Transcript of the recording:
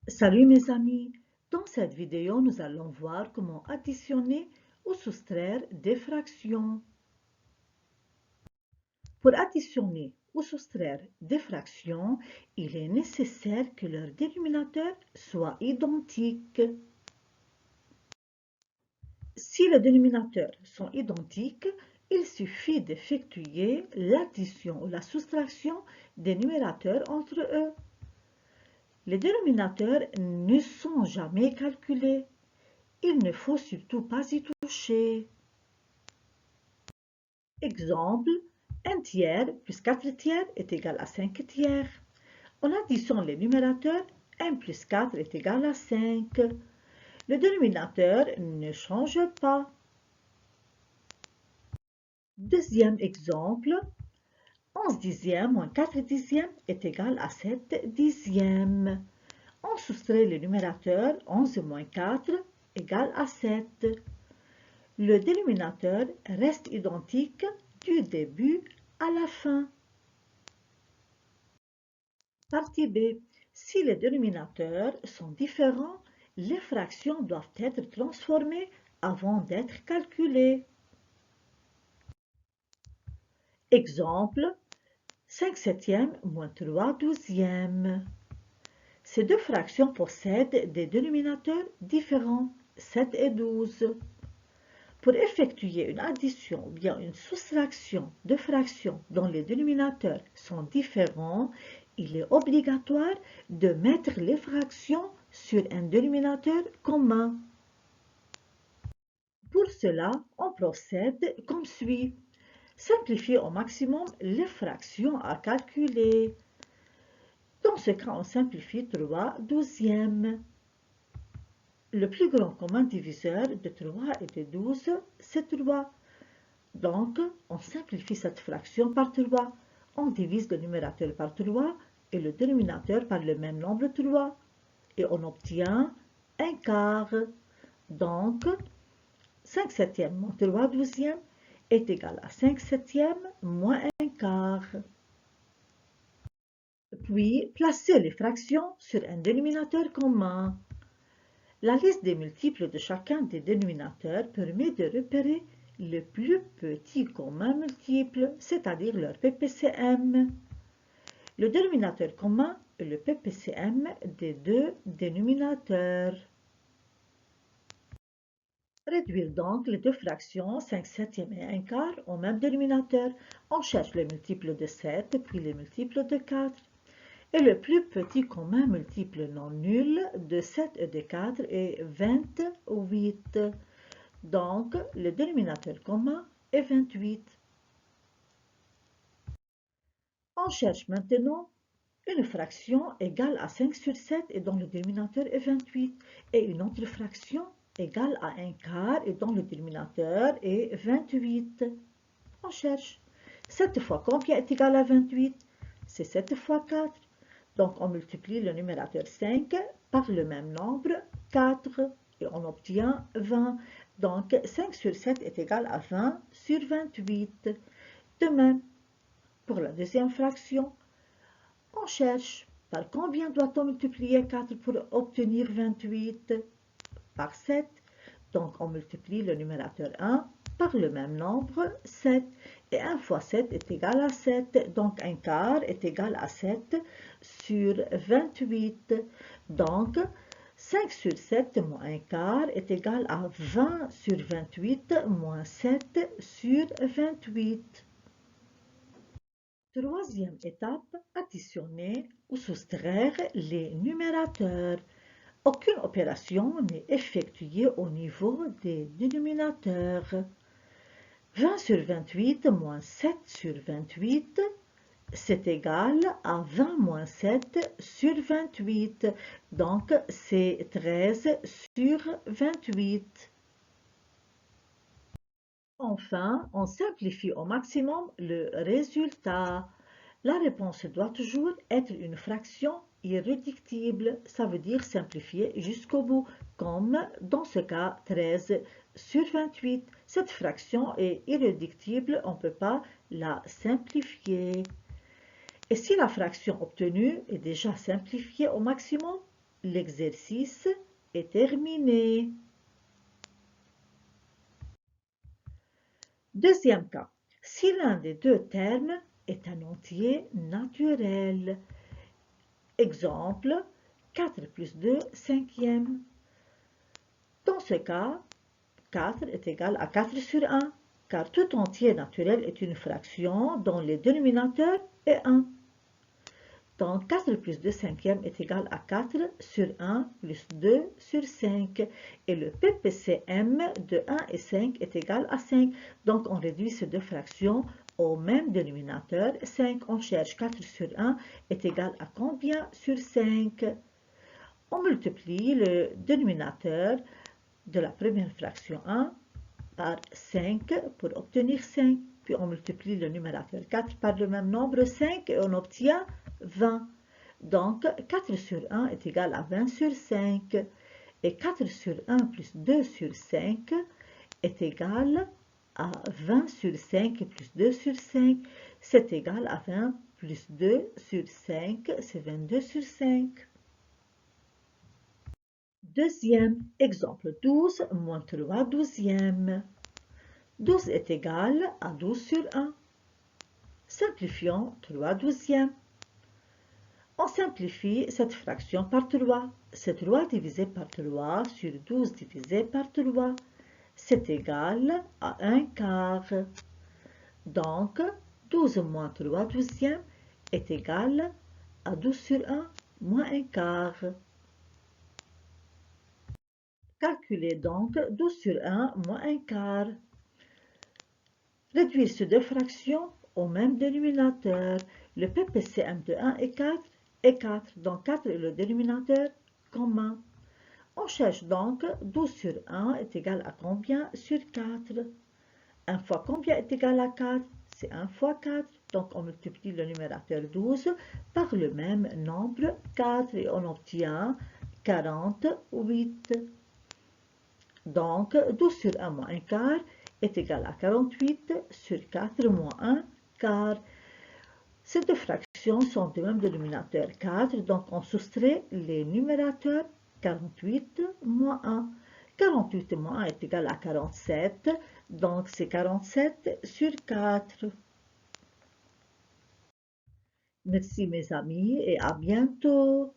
Salut mes amis, dans cette vidéo nous allons voir comment additionner ou soustraire des fractions. Pour additionner ou soustraire des fractions, il est nécessaire que leurs dénominateurs soient identiques. Si les dénominateurs sont identiques, il suffit d'effectuer l'addition ou la soustraction des numérateurs entre eux. Les dénominateurs ne sont jamais calculés. Il ne faut surtout pas y toucher. Exemple, 1 tiers plus 4 tiers est égal à 5 tiers. En addition les numérateurs, 1 plus 4 est égal à 5. Le dénominateur ne change pas. Deuxième exemple, 11 dixièmes moins 4 dixièmes est égal à 7 dixièmes. On soustrait le numérateur 11 moins 4 égale à 7. Le dénominateur reste identique du début à la fin. Partie B. Si les dénominateurs sont différents, les fractions doivent être transformées avant d'être calculées. Exemple, 5 septièmes moins 3 douzièmes. Ces deux fractions possèdent des dénominateurs différents, 7 et 12. Pour effectuer une addition ou bien une soustraction de fractions dont les dénominateurs sont différents, il est obligatoire de mettre les fractions sur un dénominateur commun. Pour cela, on procède comme suit. Simplifier au maximum les fractions à calculer. Dans ce cas, on simplifie 3 douzièmes. Le plus grand commun diviseur de 3 et de 12, c'est 3. Donc, on simplifie cette fraction par 3. On divise le numérateur par 3 et le dénominateur par le même nombre 3. Et on obtient un quart. Donc, 5 septièmes moins 3 douzièmes est égal à 5 septièmes moins un quart. Puis, placez les fractions sur un dénominateur commun. La liste des multiples de chacun des dénominateurs permet de repérer le plus petit commun multiple, c'est-à-dire leur PPCM. Le dénominateur commun est le PPCM des deux dénominateurs. Réduire donc les deux fractions 5 septièmes et 1 quart au même dénominateur. On cherche les multiples de 7 puis les multiples de 4. Et le plus petit commun multiple non nul de 7 et de 4 est 28. Donc, le dénominateur commun est 28. On cherche maintenant une fraction égale à 5 sur 7 et dont le dénominateur est 28. Et une autre fraction égale à 1 quart et dont le dénominateur est 28. On cherche. 7 fois combien est égal à 28? C'est 7 fois 4. Donc, on multiplie le numérateur 5 par le même nombre 4 et on obtient 20. Donc, 5 sur 7 est égal à 20 sur 28. De même, pour la deuxième fraction, on cherche par combien doit-on multiplier 4 pour obtenir 28? Par 7. Donc, on multiplie le numérateur 1 par le même nombre 7. Et 1 fois 7 est égal à 7. Donc, un quart est égal à 7 sur 28. Donc, 5 sur 7 moins un quart est égal à 20 sur 28 moins 7 sur 28. Troisième étape, additionner ou soustraire les numérateurs. Aucune opération n'est effectuée au niveau des dénominateurs. 20 sur 28 moins 7 sur 28, c'est égal à 20 moins 7 sur 28. Donc, c'est 13 sur 28. Enfin, on simplifie au maximum le résultat. La réponse doit toujours être une fraction irréductible, ça veut dire simplifier jusqu'au bout, comme dans ce cas 13 sur 28. Cette fraction est irréductible, on ne peut pas la simplifier. Et si la fraction obtenue est déjà simplifiée au maximum, L'exercice est terminé. Deuxième cas. Si l'un des deux termes est un entier naturel. Exemple, 4 plus 2 cinquième. Dans ce cas, 4 est égal à 4 sur 1, car tout entier naturel est une fraction dont le dénominateur est 1. Donc 4 plus 2 cinquième est égal à 4 sur 1 plus 2 sur 5. Et le PPCM de 1 et 5 est égal à 5. Donc on réduit ces deux fractions au même dénominateur. 5, on cherche 4 sur 1 est égal à combien sur 5? On multiplie le dénominateur de la première fraction 1 par 5 pour obtenir 5. Puis on multiplie le numérateur 4 par le même nombre 5 et on obtient 20. Donc 4 sur 1 est égal à 20 sur 5. Et 4 sur 1 plus 2 sur 5 est égal à 20 sur 5 plus 2 sur 5. C'est égal à 20 plus 2 sur 5, c'est 22 sur 5. Deuxième exemple, 12 moins 3 douzièmes. 12 est égal à 12 sur 1. Simplifions 3 douzièmes. On simplifie cette fraction par 3. C'est 3 divisé par 3 sur 12 divisé par 3. C'est égal à 1 quart. Donc, 12 moins 3 douzièmes est égal à 12 sur 1 moins 1 quart. Calculez donc 12 sur 1 moins 1 quart. Réduire ces deux fractions au même dénominateur. Le PPCM de 1 et 4 est 4. Donc 4 est le dénominateur commun. On cherche donc 12 sur 1 est égal à combien sur 4? 1 fois combien est égal à 4? C'est 1 fois 4. Donc on multiplie le numérateur 12 par le même nombre 4 et on obtient 48. Donc 12 sur 1 moins 1 quart est égal à 48 sur 4 moins 1 quart. Ces deux fractions sont du même dénominateur 4, donc on soustrait les numérateurs 48 moins 1. 48 moins 1 est égal à 47, donc c'est 47 sur 4. Merci mes amis et à bientôt.